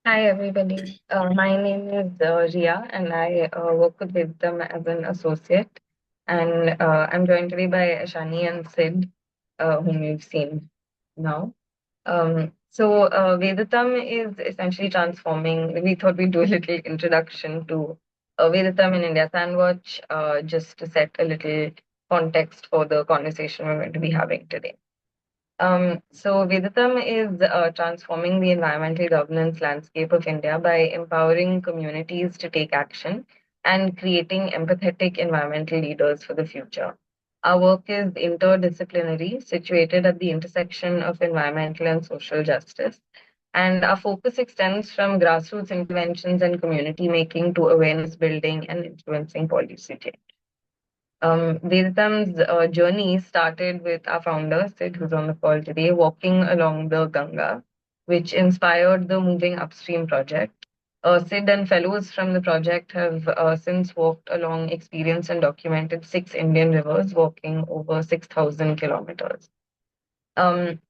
Hi, everybody. My name is Ria, and I work with Veditum as an associate. And I'm joined today by Shani and Sid, whom you've seen now. Veditum is essentially transforming. We thought we'd do a little introduction to Veditum in India Sandwatch, just to set a little context for the conversation we're going to be having today. Veditam is transforming the environmental governance landscape of India by empowering communities to take action and creating empathetic environmental leaders for the future. Our work is interdisciplinary, situated at the intersection of environmental and social justice. And our focus extends from grassroots interventions and community making to awareness building and influencing policy change. Veditam's journey started with our founder, Sid, who's on the call today, walking along the Ganga, which inspired the Moving Upstream project. Sid and fellows from the project have since walked along, experienced, and documented 6 Indian rivers, walking over 6,000 kilometers. Um,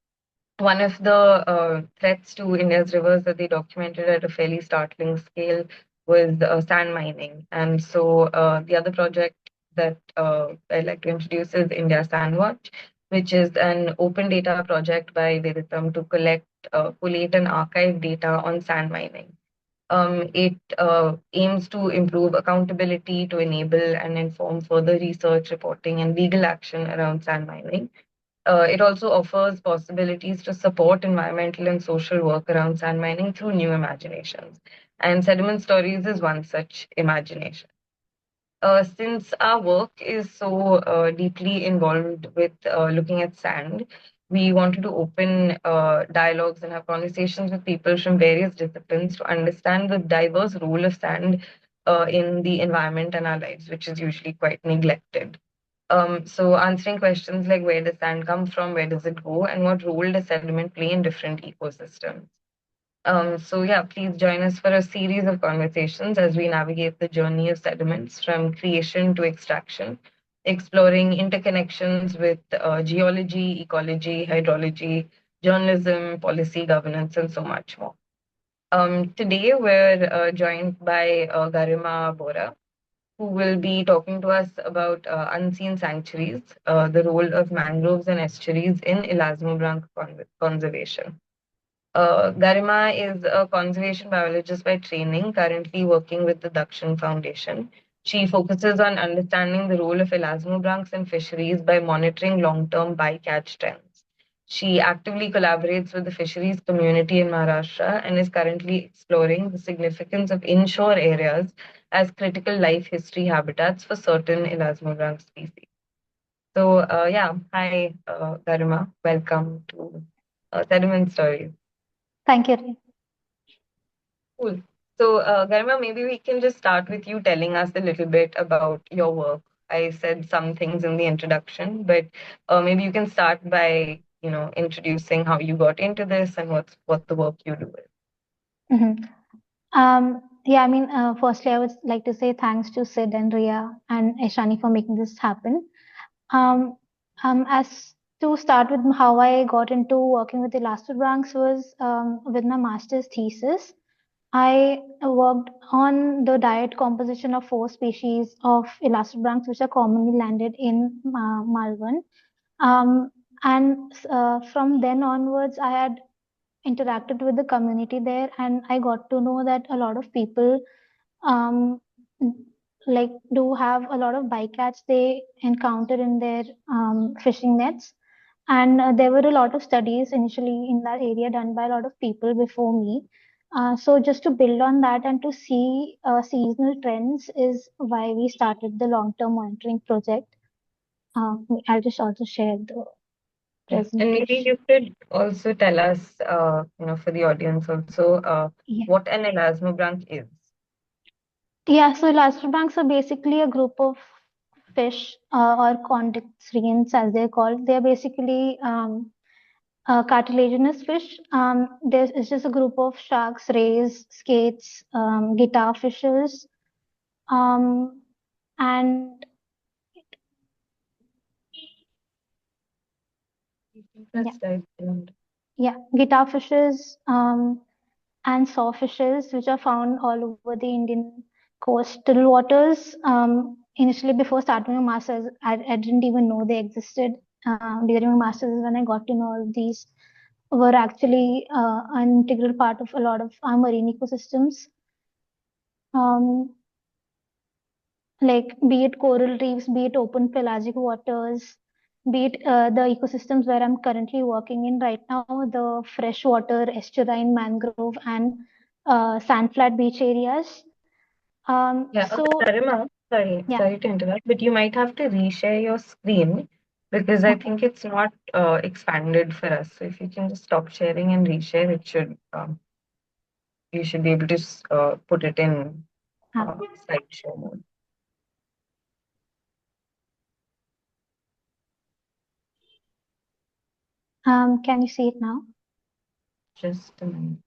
One of the threats to India's rivers that they documented at a fairly startling scale was sand mining. And the other project that I'd like to introduce is India Sandwatch, which is an open data project by Veditam to collate and archive data on sand mining. It aims to improve accountability to enable and inform further research, reporting, and legal action around sand mining. It also offers possibilities to support environmental and social work around sand mining through new imaginations. And Sediment Stories is one such imagination. Since our work is so deeply involved with looking at sand, we wanted to open dialogues and have conversations with people from various disciplines to understand the diverse role of sand in the environment and our lives, which is usually quite neglected. Answering questions like where does sand come from, where does it go, and what role does sediment play in different ecosystems. Please join us for a series of conversations as we navigate the journey of sediments from creation to extraction, exploring interconnections with geology, ecology, hydrology, journalism, policy, governance, and so much more. Today, we're joined by Garima Bora, who will be talking to us about unseen sanctuaries, the role of mangroves and estuaries in Elasmobranch conservation. Garima is a conservation biologist by training, currently working with the Dakshin Foundation. She focuses on understanding the role of elasmobranchs in fisheries by monitoring long-term bycatch trends. She actively collaborates with the fisheries community in Maharashtra and is currently exploring the significance of inshore areas as critical life history habitats for certain elasmobranch species. Hi, Garima. Welcome to Sediment Stories. Thank you. Cool. Garima, maybe we can just start with you telling us a little bit about your work. I said some things in the introduction, but maybe you can start by, introducing how you got into this and what the work you do is. Mhm. Firstly, I would like to say thanks to Sid and Ria and Ishani for making this happen. Um, as to start with how I got into working with Elasmobranchs was with my master's thesis. I worked on the diet composition of 4 species of Elasmobranchs, which are commonly landed in Malvan. From then onwards, I had interacted with the community there, and I got to know that a lot of people um, like do have a lot of bycatch they encounter in their fishing nets. And there were a lot of studies initially in that area done by a lot of people before me. So just to build on that and to see seasonal trends is why we started the long-term monitoring project. I'll just also share the Yeah. And maybe presentation. you could also tell us, for the audience also, Yeah. what an elasmobranch is. Yeah, so elasmobranchs are basically a group of fish or condylarthrians, as they're called. They're basically cartilaginous fish. It's just a group of sharks, rays, skates, guitar fishes, um, and You can yeah, press right. yeah, guitar fishes. and sawfishes, which are found all over the Indian coastal waters. Initially, before starting my master's, I didn't even know they existed. During my master's, is when I got to know all these were actually an integral part of a lot of our marine ecosystems. Um, like be it coral reefs, be it open pelagic waters, be it the ecosystems where I'm currently working in right now, the freshwater, estuarine, mangrove, and sandflat beach areas. Yeah, okay, So Garima, yeah, sorry to interrupt, but you might have to reshare your screen because I okay. think it's not expanded for us. So if you can just stop sharing and reshare, it should you should be able to put it in Uh, slideshow mode. can you see it now? Just a minute.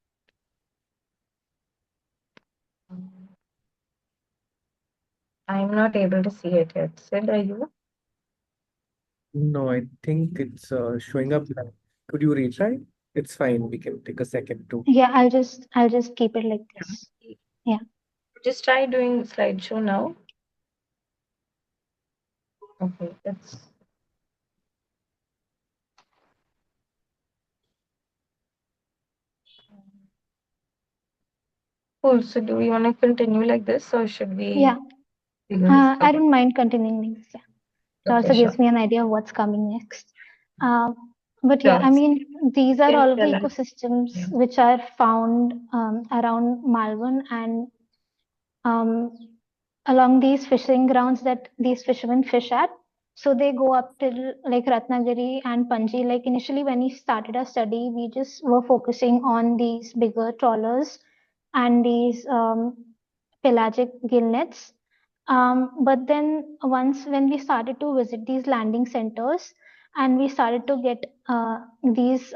Um, I'm not able to see it yet. Sid, are you? No, I think it's showing up blank. Could you retry? It's fine. We can take a second to. Yeah, I'll just keep it like this. Yeah. Yeah. Just try doing slideshow now. Okay, it's cool. So do we want to continue like this or should we Yeah. figure this I out? don't mind continuing like this. Yeah. It Okay, also sure. gives me an idea of what's coming next. Uh, but yeah, Sure. I So mean, these are you can all of the tell us. ecosystems Yeah. which are found around Malvan and um, along these fishing grounds that these fishermen fish at. So they go up till like Ratnagiri and Panji. Like initially, when we started our study, we just were focusing on these bigger trawlers and these pelagic gill nets. But then once when we started to visit these landing centers and we started to get these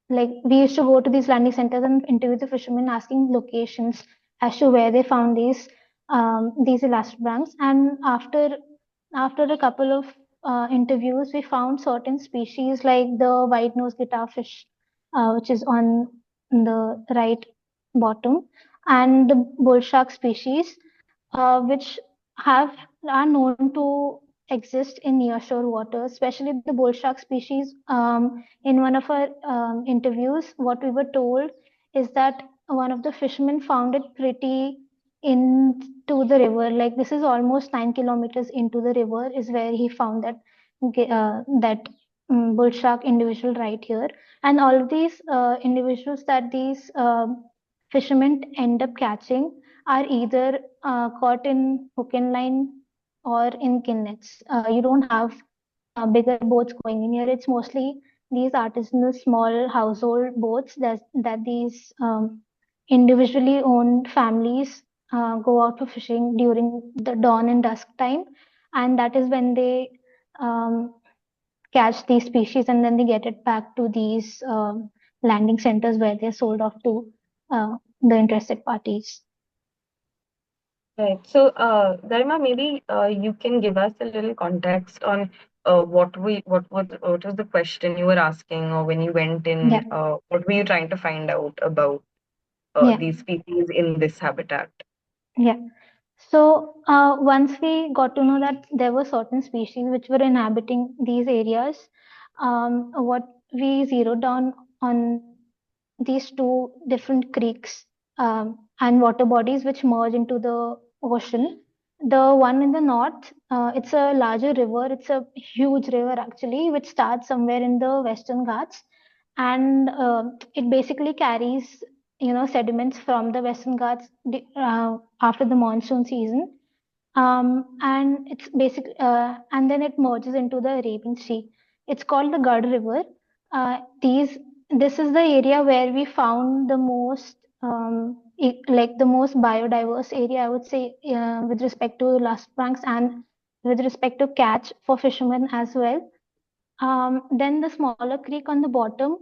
like we used to go to these landing centers and interview the fishermen asking locations as to where they found these elasmobranchs. And after a couple of interviews, we found certain species like the white-nosed guitarfish, which is on the right bottom, and the bull shark species, which have are known to exist in nearshore waters, especially the bull shark species. In one of our interviews, what we were told is that one of the fishermen found it pretty into the river. Like this is almost 9 kilometers into the river is where he found that bull shark individual right here. And all of these individuals that these fishermen end up catching are either caught in hook and line or in kinnets. You don't have bigger boats going in here. It's mostly these artisanal small household boats that these individually owned families go out for fishing during the dawn and dusk time, and that is when they um, catch these species and then they get it back to these landing centers where they're sold off to the interested parties. Right. So, Garima, maybe you can give us a little context on what was the question you were asking, or when you went Yeah, in, what were you trying to find out about yeah, these species in this habitat? yeah. So once we got to know that there were certain species which were inhabiting these areas, what we zeroed down on these two different creeks and water bodies which merge into the ocean. The one in the north, it's a larger river. It's a huge river actually, which starts somewhere in the Western Ghats, and it basically carries sediments from the Western Ghats after the monsoon season, and it's basically and then it merges into the Arabian Sea. It's called the Gad River. These This is the area where we found the most like the most biodiverse area, I would say, with respect to Elasmobranchs and with respect to catch for fishermen as well. Then the smaller creek on the bottom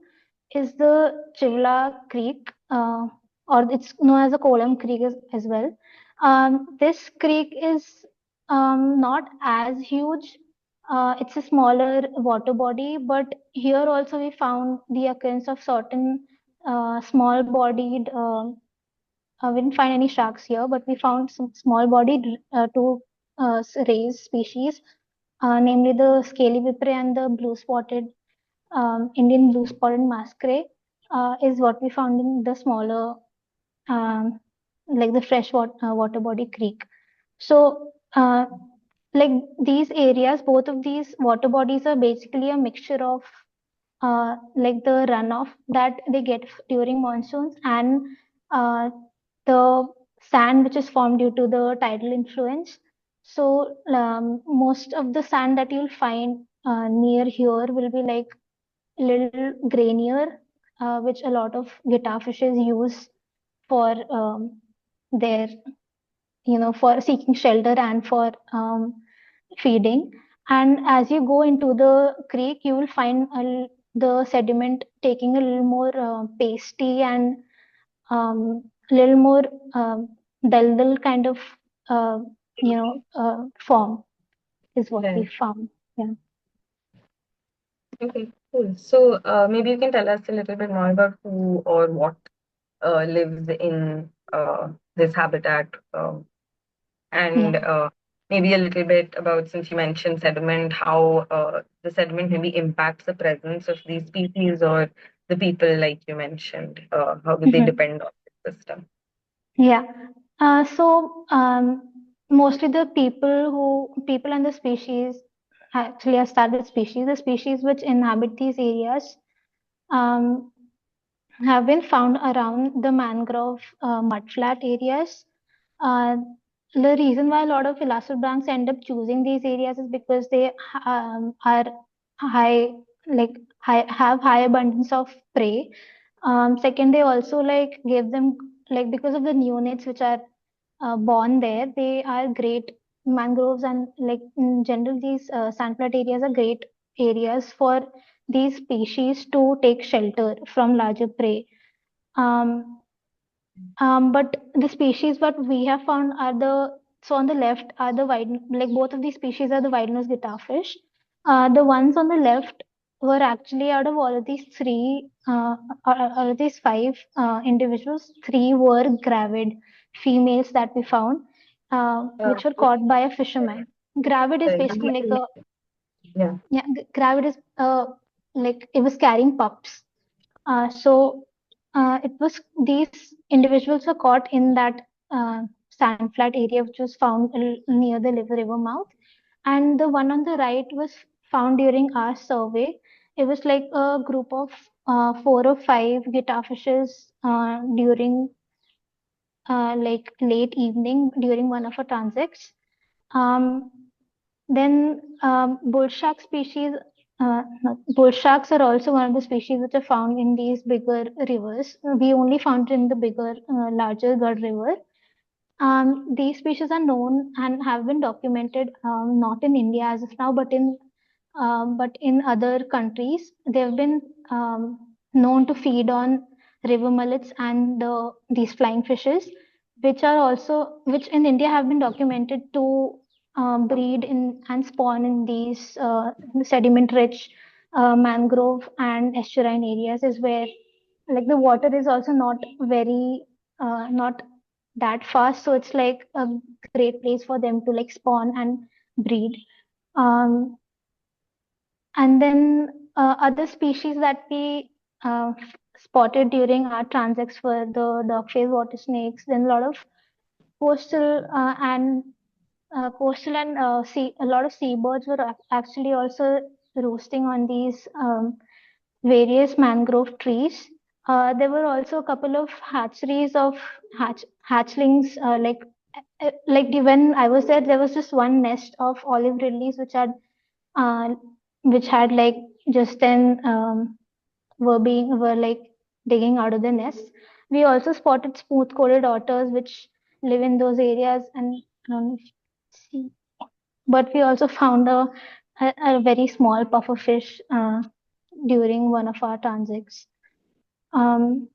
is the Chivla Creek, or it's known as the Kolam Creek as well. This creek is not as huge. It's a smaller water body, but here also we found the occurrence of certain small-bodied. We didn't find any sharks here, but we found some small-bodied two rays species, namely the scaly vipere and the blue-spotted Indian blue-spotted masquerade, is what we found in the smaller, um, like the fresh water body creek. So, like these areas, both of these water bodies are basically a mixture of like the runoff that they get during monsoons and uh, the sand which is formed due to the tidal influence. So most of the sand that you'll find near here will be like little grainier, which a lot of guitar fishes use for their, for seeking shelter and for feeding. And as you go into the creek, you will find the sediment taking a little more pasty and a little more dull kind of uh, form is what we Right. found. Yeah. Okay, cool. So maybe you can tell us a little bit more about who or what lives in this habitat, and Yeah. maybe a little bit about, since you mentioned sediment, how the sediment maybe impacts the presence of these species or the people, like you mentioned. How do they Mhm. depend on the system? Yeah. So mostly the people and the species, actually I start with species. The species which inhabit these areas um, have been found around the mangrove mudflat areas. Uh, the reason why a lot of Elasmobranchs end up choosing these areas is because they are high, like have high abundance of prey. Second, they also like give them, like, because of the neonates which are born there, they are great mangroves, and like in general these sandflat areas are great areas for these species to take shelter from larger prey. Um, but the species what we have found are so on the left are the wide, like both of these species are the wide-nosed guitarfish. The ones on the left were actually, out of all of these three, out of these five individuals, three were gravid females that we found, which were Which caught by a fisherman. Gravid is sorry, basically like a, yeah. yeah, gravid is like it was carrying pups. So it was these individuals were caught in that sandflat area, which was found near the river mouth. And the one on the right was found during our survey. It was like a group of four or five guitar fishes during like late evening during one of our transects. Um, then bull shark species, bull sharks are also one of the species which are found in these bigger rivers. We only found it in the bigger, larger Gad River. These species are known and have been documented, not in India as of now, but in other countries. They've been known to feed on river mullets and these flying fishes, which in India have been documented to breed in and spawn in these sediment-rich mangrove and estuarine areas, is where like the water is also not that fast, so it's like a great place for them to like spawn and breed. um, and then other species that we spotted during our transects were the dog-faced water snakes, then a lot of coastal and sea, a lot of seabirds were actually also roosting on these various mangrove trees. There were also a couple of hatcheries of hatchlings. When I was there, there was just one nest of olive lilies uh, which had like just then were like digging out of the nest. We also spotted smooth-coated otters which live in those areas, and um, see, but we also found a very small puffer fish during one of our transits. Um,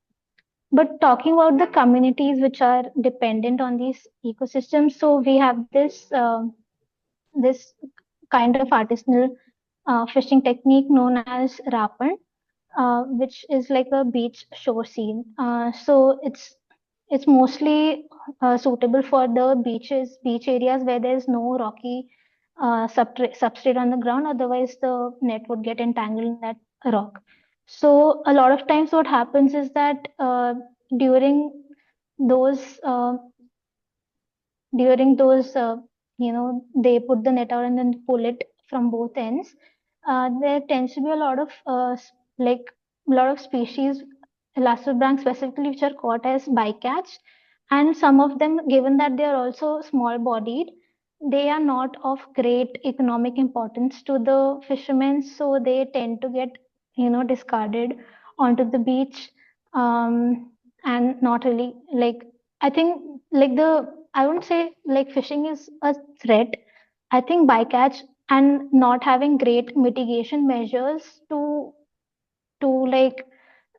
but talking about the communities which are dependent on these ecosystems, so we have this kind of artisanal fishing technique known as rapan. which is like a beach shore scene. So it's mostly suitable for the beach areas where there's no rocky substrate on the ground. Otherwise, the net would get entangled in that rock. So a lot of times, what happens is that during those uh, during those they put the net out and then pull it from both ends. There tends to be a lot of like a lot of species, Elasmobranchs specifically, which are caught as bycatch, and some of them, given that they are also small bodied, they are not of great economic importance to the fishermen, so they tend to get discarded onto the beach, and not really like, I think, like the I wouldn't say like fishing is a threat. I think bycatch and not having great mitigation measures to like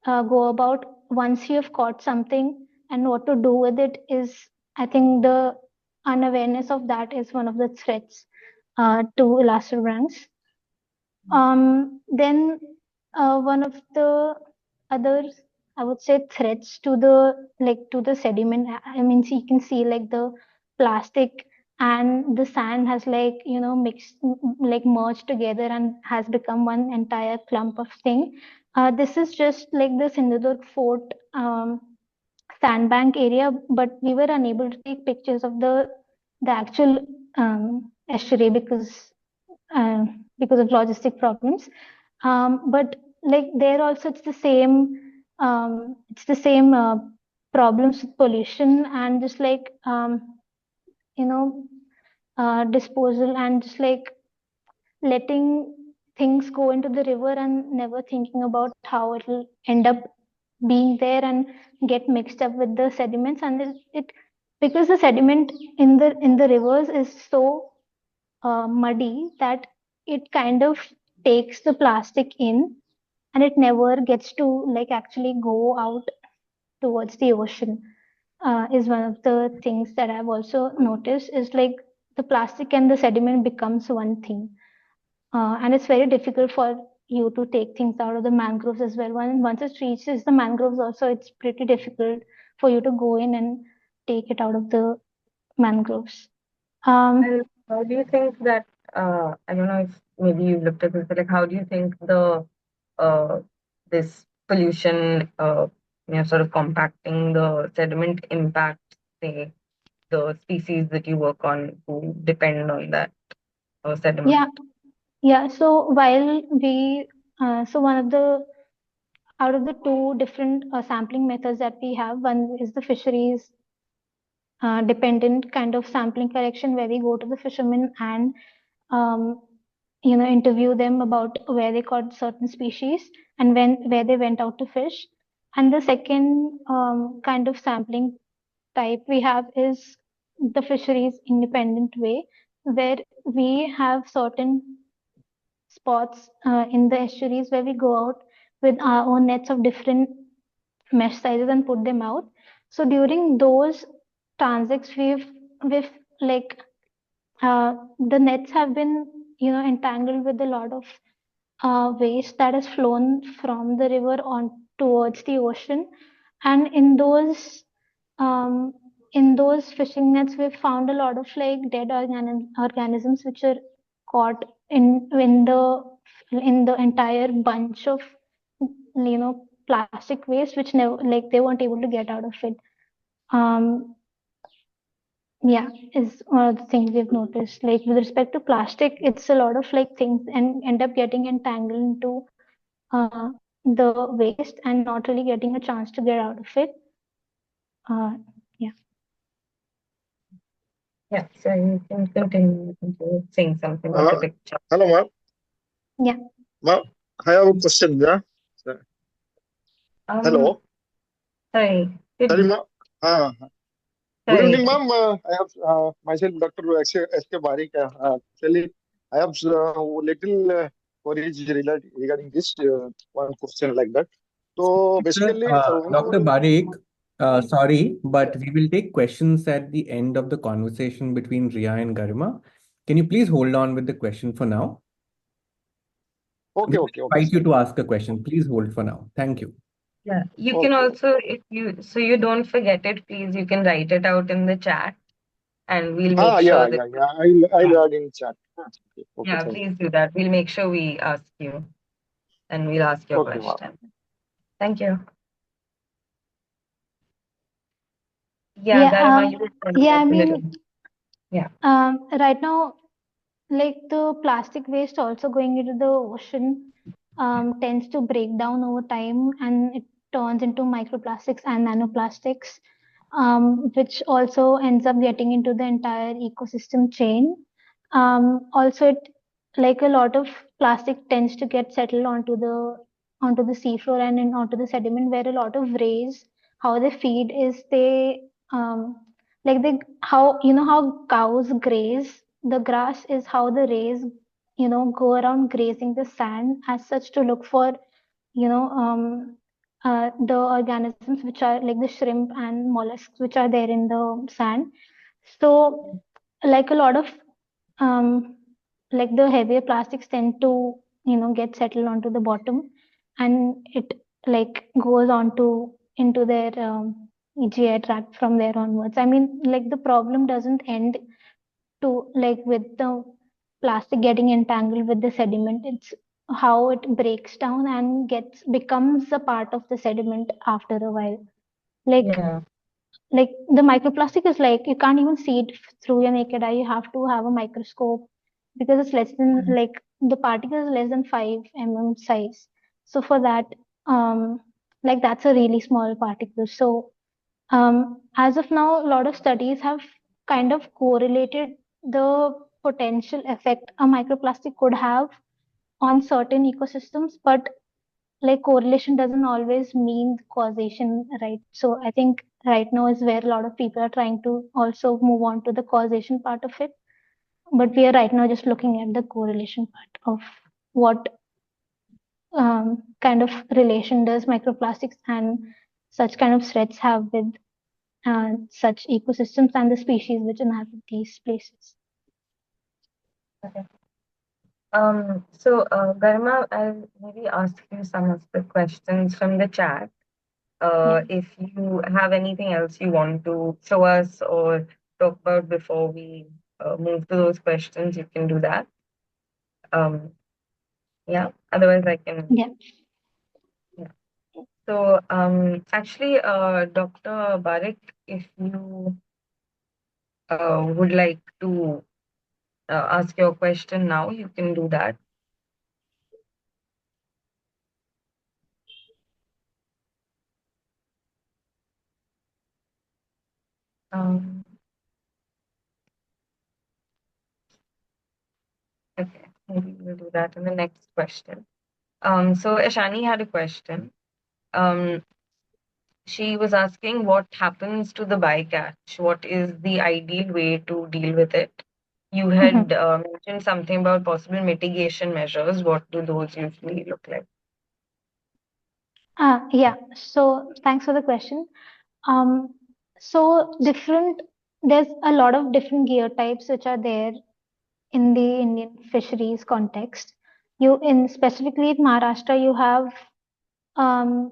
go about once you have caught something and what to do with it is, I think the unawareness of that is one of the threats to Elasmobranchs. Then one of the other, I would say, threats to the sediment. I mean, so you can see like the plastic and the sand has like mixed, like merged together and has become one entire clump of thing. This is just like the Sindhudurg Fort sandbank area, but we were unable to take pictures of the actual estuary uh, because of logistic problems. But like there also it's the same problems with pollution and just like you know disposal and just like letting things go into the river and never thinking about how it'll end up being there and get mixed up with the sediments. And it because the sediment in the rivers is so muddy that it kind of takes the plastic in and it never gets to like actually go out towards the ocean. Is one of the things that I've also noticed is like the plastic and the sediment becomes one thing, and it's very difficult for you to take things out of the mangroves as well. Once it reaches the mangroves also, it's pretty difficult for you to go in and take it out of the mangroves. And how do you think that, I don't know if maybe you've looked at this, but like, how do you think uh, this pollution, sort of compacting the sediment impacts, say, the species that you work on who depend on that sediment? Yeah, yeah. So while we, so one of the out of the two different sampling methods that we have, one is the fisheries dependent kind of sampling collection, where we go to the fishermen and um, interview them about where they caught certain species and where they went out to fish. And the second kind of sampling type we have is the fisheries independent way, where we have certain spots in the estuaries where we go out with our own nets of different mesh sizes and put them out. So during those transits, we've like the nets have been entangled with a lot of waste that has flown from the river on towards the ocean, and um, in those fishing nets we've found a lot of like dead organisms which are caught in the entire bunch of plastic waste, which never, like, they weren't able to get out of it. um yeah, is one of the things we've noticed. Like with respect to plastic, it's a lot of like things and end up getting entangled into uh, the waste and not really getting a chance to get out of it. Uh, yeah. Yeah, so you can continue saying something about the Uh, picture. Hello, ma'am. Yeah. Ma'am, I have a question. Yeah. Um, Hello. sorry, good, Garima. Uh, Good sorry. evening, ma'am. I have myself, Dr. S.K. Barik. Actually, I have little queries regarding this one question like that. So Sir, basically, Dr. whenever Barik, sorry, but we will take questions at the end of the conversation between Ria and Garima. Can you please hold on with the question for now? Okay, We will okay, okay, invite sir. you to ask a question. Please hold for now. Thank you. Yeah, you can Okay, okay. also, if you, so you don't forget it, please, you can write it out in the chat and we'll make Yeah, sure that, yeah, yeah. I'll yeah, add in chat. Okay, okay, yeah, thank you. please do that. We'll make sure we ask you and we'll ask your Okay, ma'am. question. Thank you. Yeah, Yeah, Garima, you were telling yeah, us I a little. mean, Yeah. right now, like the plastic waste also going into the ocean tends to break down over time and it turns into microplastics and nanoplastics, which also ends up getting into the entire ecosystem chain. Also, it like a lot of plastic tends to get settled onto the seafloor and onto the sediment, where a lot of rays, how they feed is they like they how you know how cows graze the grass is how the rays go around grazing the sand as such to look for you know the organisms which are like the shrimp and mollusks which are there in the sand. So like a lot of um, like the heavier plastics tend to get settled onto the bottom and it like goes on to into their GI tract from there onwards. I mean, like the problem doesn't end to like with the plastic getting entangled with the sediment. It's how it breaks down and gets becomes a part of the sediment after a while. Like Yeah. like the microplastic is like you can't even see it through your naked eye. You have to have a microscope because it's less than like the particle is less than 5 mm size. So for that, like that's a really small particle. So as of now, a lot of studies have kind of correlated the potential effect a microplastic could have on certain ecosystems, but like correlation doesn't always mean causation, right? So I think right now is where a lot of people are trying to also move on to the causation part of it. But we are right now just looking at the correlation part of what kind of relation does microplastics and such kind of threats have with such ecosystems and the species which inhabit these places. Okay. So, Garima, I'll maybe ask you some of the questions from the chat. Yeah. If you have anything else you want to show us or talk about before we move to those questions, you can do that. Um, yeah, otherwise I can. Yeah. Yeah. So, actually, Dr. Barik, if you would like to ask your question now, you can do that. Um, okay, maybe we'll do that in the next question. So Ashani had a question. Um, she was asking what happens to the bycatch? What is the ideal way to deal with it? You had mentioned something about possible mitigation measures. What do those usually look like? Yeah. So thanks for the question. Um, so there's a lot of different gear types which are there in the Indian fisheries context. You in specifically in Maharashtra, you have um,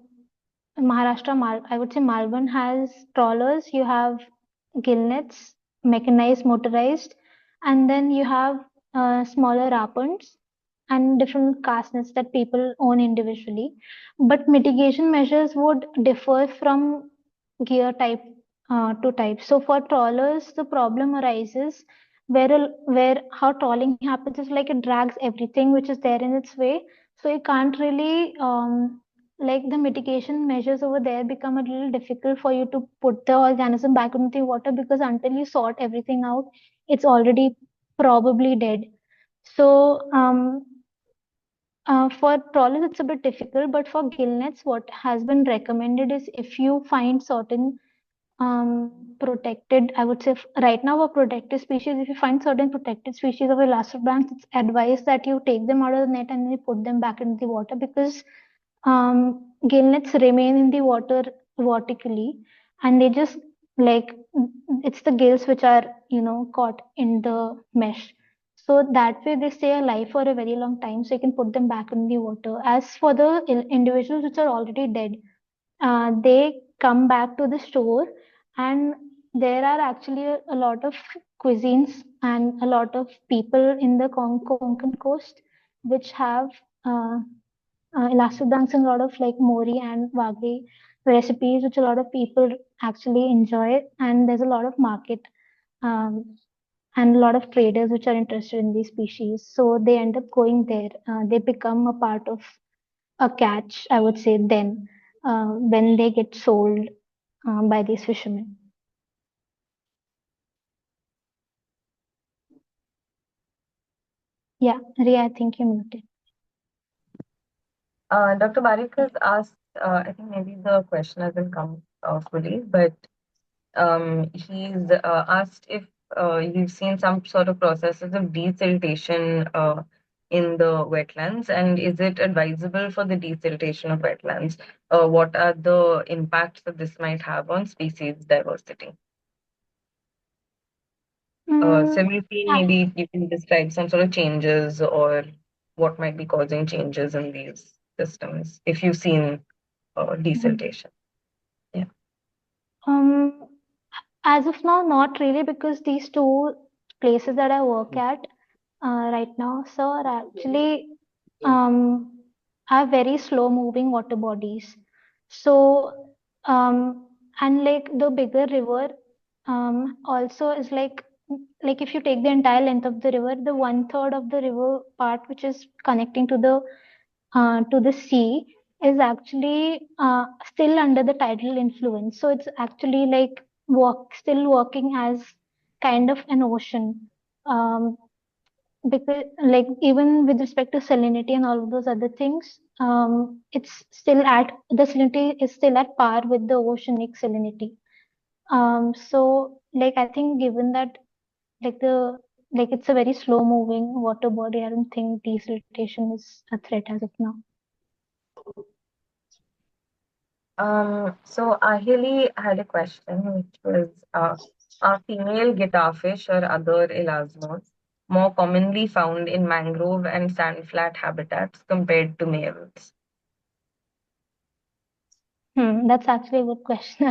I would say Malvan has trawlers. You have gill nets, mechanized, motorized, and then you have smaller rapons and different cast nets that people own individually. But mitigation measures would differ from gear type to type. So for trawlers, the problem arises where how trawling happens is like it drags everything which is there in its way. So you can't really like the mitigation measures over there become a little difficult for you to put the organism back into the water because until you sort everything out, it's already probably dead. So for trawlers, it's a bit difficult, but for gill nets, what has been recommended is if you find certain protected, I would say right now a protected species, if you find certain protected species of Elasmobranchs, it's advised that you take them out of the net and then you put them back into the water because gillnets remain in the water vertically and they just like it's the gills which are caught in the mesh. So that way they stay alive for a very long time. So you can put them back in the water. As for the individuals which are already dead, they come back to the shore, and there are actually a lot of cuisines and a lot of people in the Konkan coast which have uh, Elasmobranchs and a lot of like mori and wagyu recipes which a lot of people actually enjoy, and there's a lot of market, um, and a lot of traders which are interested in these species. So they end up going there. They become a part of a catch, I would say, then when they get sold by these fishermen. Yeah, Ria, I think you muted. Dr. Barik has asked, I think maybe the question hasn't come fully, but he's asked if you've seen some sort of processes of desiltation in the wetlands, and is it advisable for the desiltation of wetlands? What are the impacts that this might have on species diversity? Similarly, Yeah. maybe you can describe some sort of changes or what might be causing changes in these systems if you've seen desiltation. Yeah. Um, as of now, not really, because these two places that I work at right now, sir, are actually are very slow moving water bodies. So, and like the bigger river, also is like if you take the entire length of the river, the 1/3 of the river part which is connecting to the sea is actually still under the tidal influence. So it's actually like still working as kind of an ocean. Because like even with respect to salinity and all of those other things, it's still at the salinity is still at par with the oceanic salinity. So like I think given that like the like it's a very slow moving water body, I don't think desiltation is a threat as of now. So Ahili had a question, which was, are female guitarfish or other elasmos more commonly found in mangrove and sandflat habitats compared to males? That's actually a good question.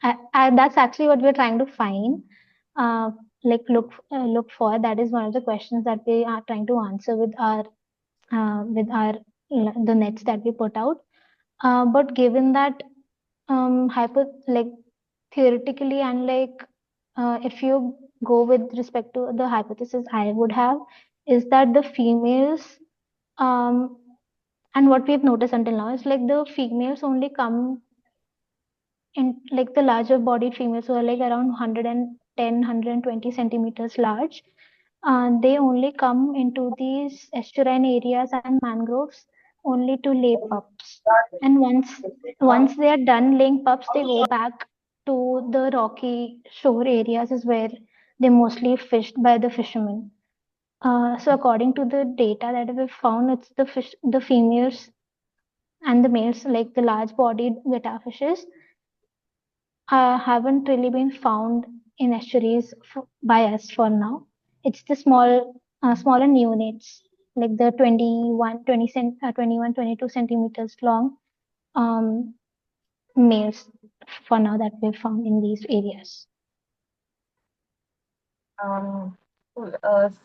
That's actually what we're trying to find. Uh, like look for. That is one of the questions that we are trying to answer with our the nets that we put out. But given that like theoretically and like if you go with respect to the hypothesis I would have is that the females um and what we've noticed until now is like the females only come in like the larger bodied females who are like around 120 centimeters large. They only come into these estuarine areas and mangroves only to lay pups. And once they are done laying pups, they go back to the rocky shore areas is where they mostly fished by the fishermen. So according to the data that we've found, it's the females and the males, like the large bodied betta fishes, haven't really been found in estuaries by us for now. It's the smaller neonates, like the 21, 22 centimeters long um, males for now that we've found in these areas. Cool.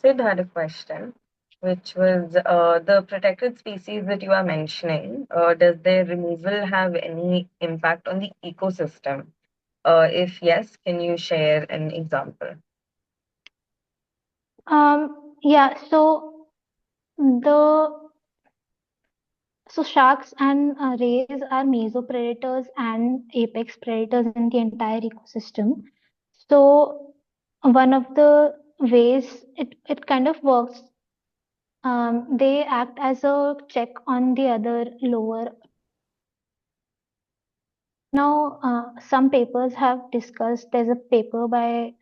Sid had a question, which was the protected species that you are mentioning, does their removal have any impact on the ecosystem? If yes, can you share an example? Yeah, the sharks and rays are mesopredators and apex predators in the entire ecosystem. So one of the ways it kind of works, they act as a check on the other lower. Now, some papers have discussed. There's a paper by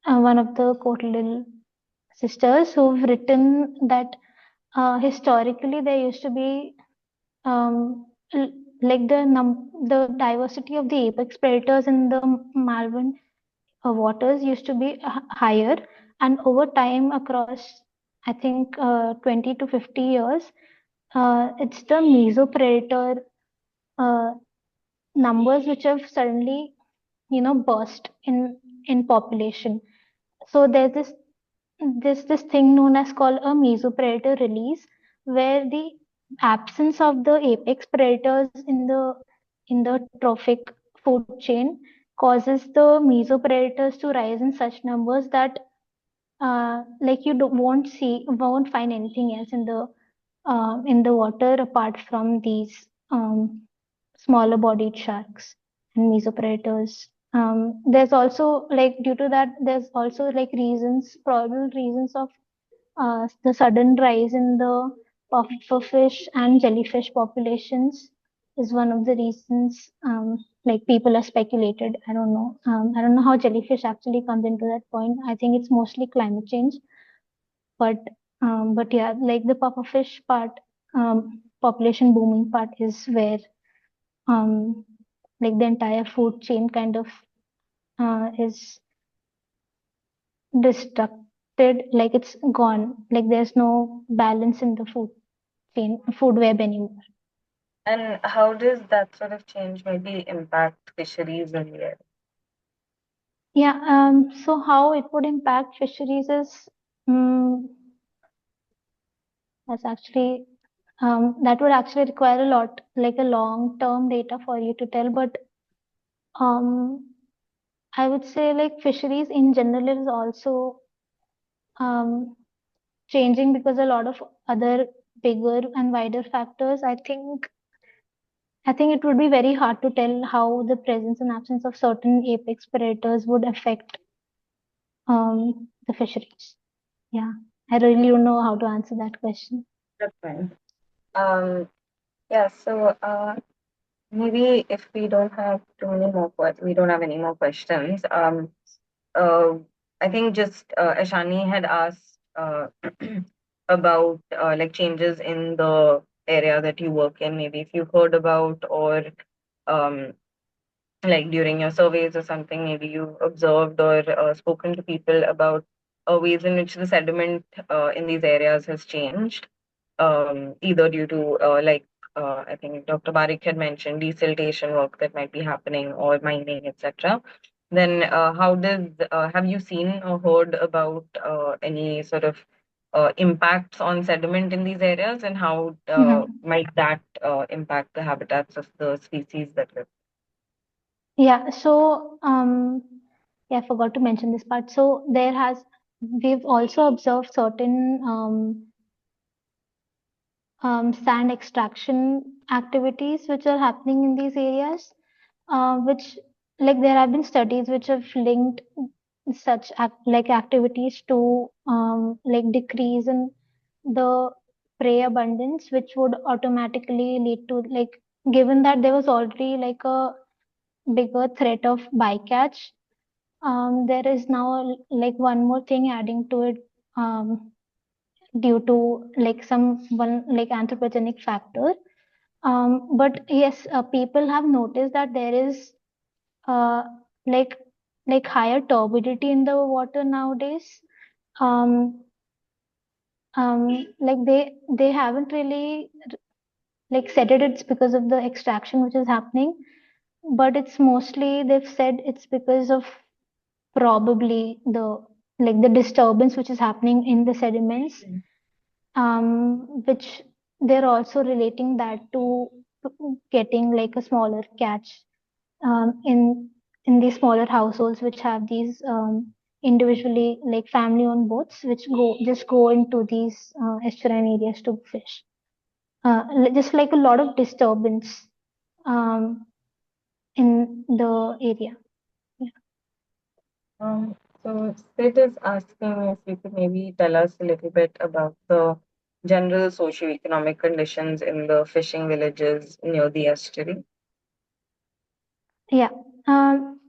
one of the Cotlil sisters who've written that historically there used to be like the diversity of the apex predators in the Malvan waters used to be higher, And over time, across I think 20 to 50 years, it's the mesopredator uh, numbers which have suddenly, burst in population. So there's this thing known as called a mesopredator release, where the absence of the apex predators in the trophic food chain causes the mesopredators to rise in such numbers that like you won't find anything else in the water apart from these smaller bodied sharks and mesopredators. There's also like due to that, there's also like probable reasons of the sudden rise in the pufferfish and jellyfish populations is one of the reasons. Like people have speculated. I don't know. I don't know how jellyfish actually comes into that point. I think it's mostly climate change, but yeah, like the pufferfish part, population booming part is where um, like the entire food chain kind of is destructed, like it's gone, like there's no balance in the food web anymore. And how does that sort of change maybe impact fisheries in the area? Yeah, so how it would impact fisheries is that's actually that would actually require a lot, like a long-term data for you to tell, but um, I would say like fisheries in general is also um, changing because a lot of other bigger and wider factors. I think it would be very hard to tell how the presence and absence of certain apex predators would affect the fisheries. Yeah, I really don't know how to answer that question. That's fine. Um, yeah, so maybe if we don't have we don't have any more questions. Uh, I think just Ashani had asked about like changes in the area that you work in. Maybe if you've heard about or um, like during your surveys or something, maybe you observed or spoken to people about ways in which the sediment in these areas has changed, either due to I think Dr. Barik had mentioned desiltation work that might be happening or mining, etc. Then how does have you seen or heard about any sort of impacts on sediment in these areas, and how Mhm. might that impact the habitats of the species that live? Yeah, so yeah, I forgot to mention this part. So we've also observed certain sand extraction activities which are happening in these areas, which like there have been studies which have linked like activities to like decrease in the prey abundance, which would automatically lead to like, given that there was already like a bigger threat of bycatch, there is now like one more thing adding to it, due to like some one like anthropogenic factor. But yes, people have noticed that there is uh, like higher turbidity in the water nowadays. Um, like they haven't really like said it's because of the extraction which is happening, but it's mostly they've said it's because of probably the disturbance which is happening in the sediments, which they're also relating that to getting like a smaller catch in these smaller households which have these individually like family owned boats which go into these estuarine areas to fish. Just like a lot of disturbance um, in the area. Yeah. So Sid is asking if you could maybe tell us a little bit about the general socio-economic conditions in the fishing villages near the estuary. Yeah. Um,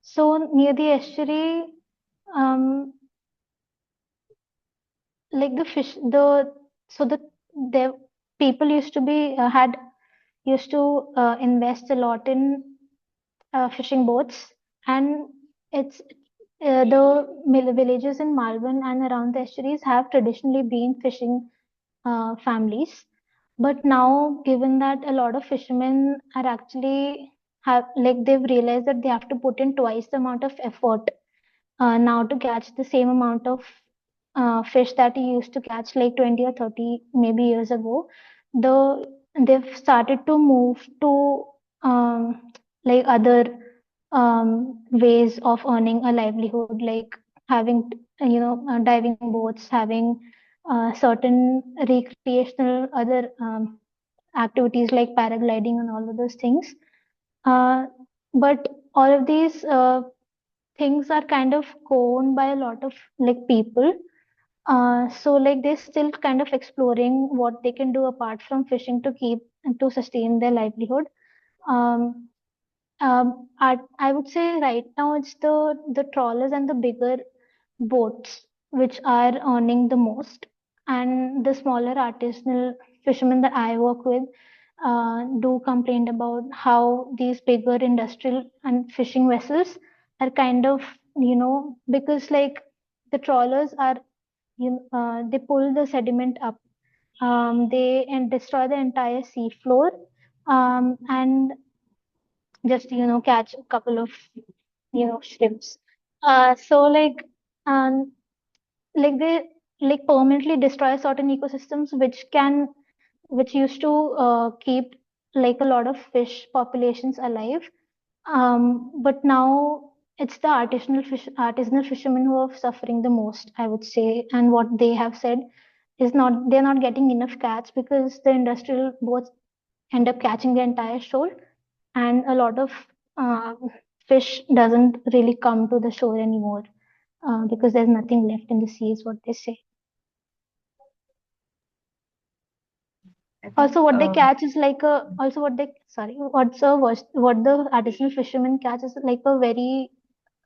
so near the estuary, um, like the people used to be had used to invest a lot in fishing boats, and it's the villages in Malvan and around the estuaries have traditionally been fishing families. But now, given that a lot of fishermen are actually have like they've realized that they have to put in twice the amount of effort now to catch the same amount of fish that you used to catch like 20 or 30 maybe years ago, they've started to move to like other ways of earning a livelihood, like having diving boats, having certain recreational other activities like paragliding and all of those things. Uh, but all of these things are kind of owned by a lot of like people. So like they're still kind of exploring what they can do apart from fishing to keep to sustain their livelihood. Um, I would say right now it's the trawlers and the bigger boats which are earning the most, and the smaller artisanal fishermen that I work with do complain about how these bigger industrial and fishing vessels are kind of, because like the trawlers are, they pull the sediment up, they and destroy the entire sea floor, and just catch a couple of shrimps. So like they like permanently destroy certain ecosystems which used to keep like a lot of fish populations alive. But now it's the artisanal fishermen who are suffering the most, I would say. And what they have said is not they're not getting enough catch because the industrial boats end up catching the entire shoal, and a lot of uh, fish doesn't really come to the shore anymore because there's nothing left in the sea, is what they say. I think Also, what they catch is like a also what they sorry what's a what the artisanal fishermen catch is like a very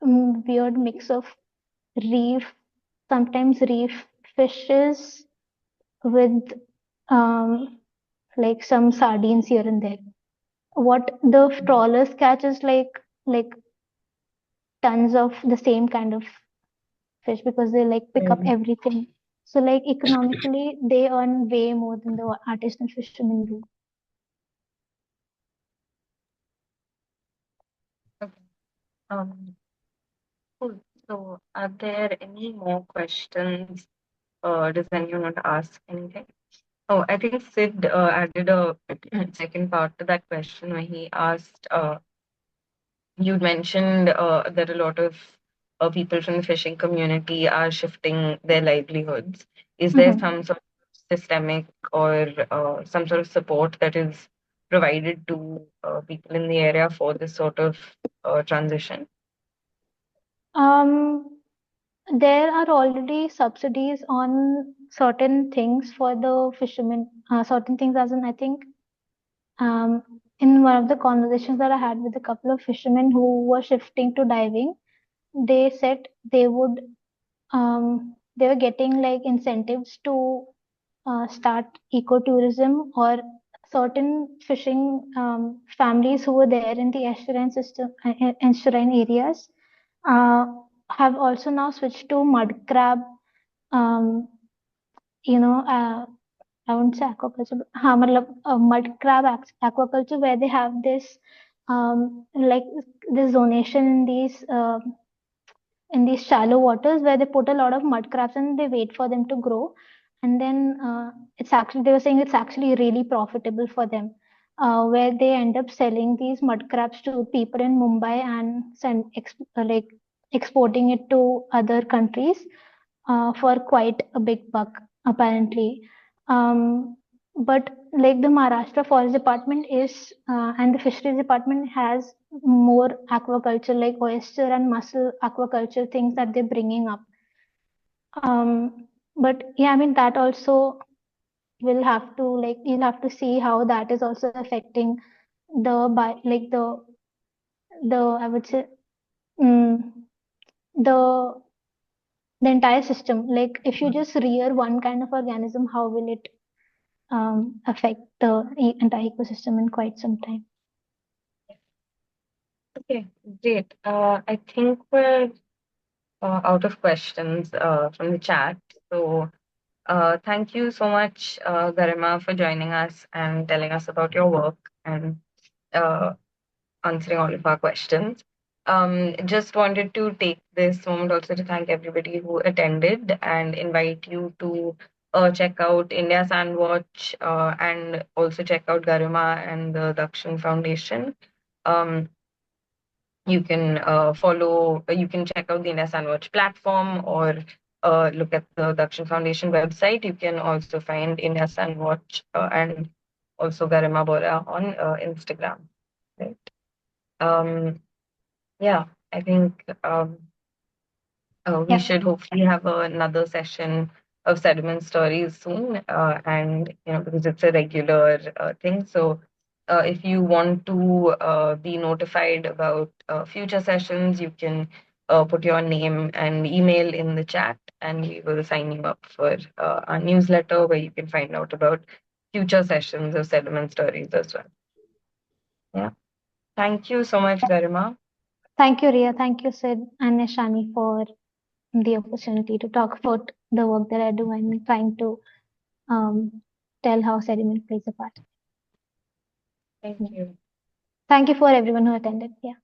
weird mix of reef, sometimes reef fishes with like some sardines here and there. What the trawlers catch is like tons of the same kind of fish because they like pick up Mhm. everything. So like economically, they earn way more than the artisanal fishermen do. Okay. Um, cool. So, are there any more questions? Does anyone want to ask anything? Oh, I think Sid added a second part to that question where he asked, you mentioned that a lot of people from the fishing community are shifting their livelihoods. Is there Mhm. some sort of systemic or some sort of support that is provided to people in the area for this sort of transition? Um, there are already subsidies on certain things for the fishermen, certain things as in I think in one of the conversations that I had with a couple of fishermen who were shifting to diving, they said they were getting like incentives to start ecotourism, or certain fishing families who were there in the estuarine areas uh, have also now switched to mud crab, um, you know, I won't say aquaculture, but mud crab aquaculture, where they have this like this zonation in these shallow waters where they put a lot of mud crabs and they wait for them to grow, and then it's actually they were saying it's actually really profitable for them, where they end up selling these mud crabs to people in Mumbai and like exporting it to other countries for quite a big buck apparently. But like the Maharashtra Forest Department is and the Fisheries Department has more aquaculture, like oyster and mussel aquaculture things that they're bringing up. But yeah, I mean that also will have to like you'll have to see how that is also affecting like the I would say mm, the the entire system. Like if you just rear one kind of organism, how will it affect the entire ecosystem in quite some time? Okay, great. I think we're out of questions from the chat. So thank you so much, Garima, for joining us and telling us about your work and uh, answering all of our questions. Just wanted to take this moment also to thank everybody who attended and invite you to check out India Sandwatch and also check out Garima and the Dakshin Foundation. Um, you can you can check out the India Sandwatch platform or look at the Dakshin Foundation website. You can also find India Sandwatch and also Garima Bora on Instagram. Right. Um, yeah, I think we Yeah. should hopefully have another session of sediment stories soon, and because it's a regular thing. So, if you want to be notified about future sessions, you can put your name and email in the chat, and we will sign you up for our newsletter where you can find out about future sessions of sediment stories as well. Yeah. Thank you so much, Garima. Thank you, Ria. Thank you, Sid and Nishani, for the opportunity to talk about the work that I do and trying to tell how sediment plays a part. Thank Yeah. you. Thank you for everyone who attended. Yeah.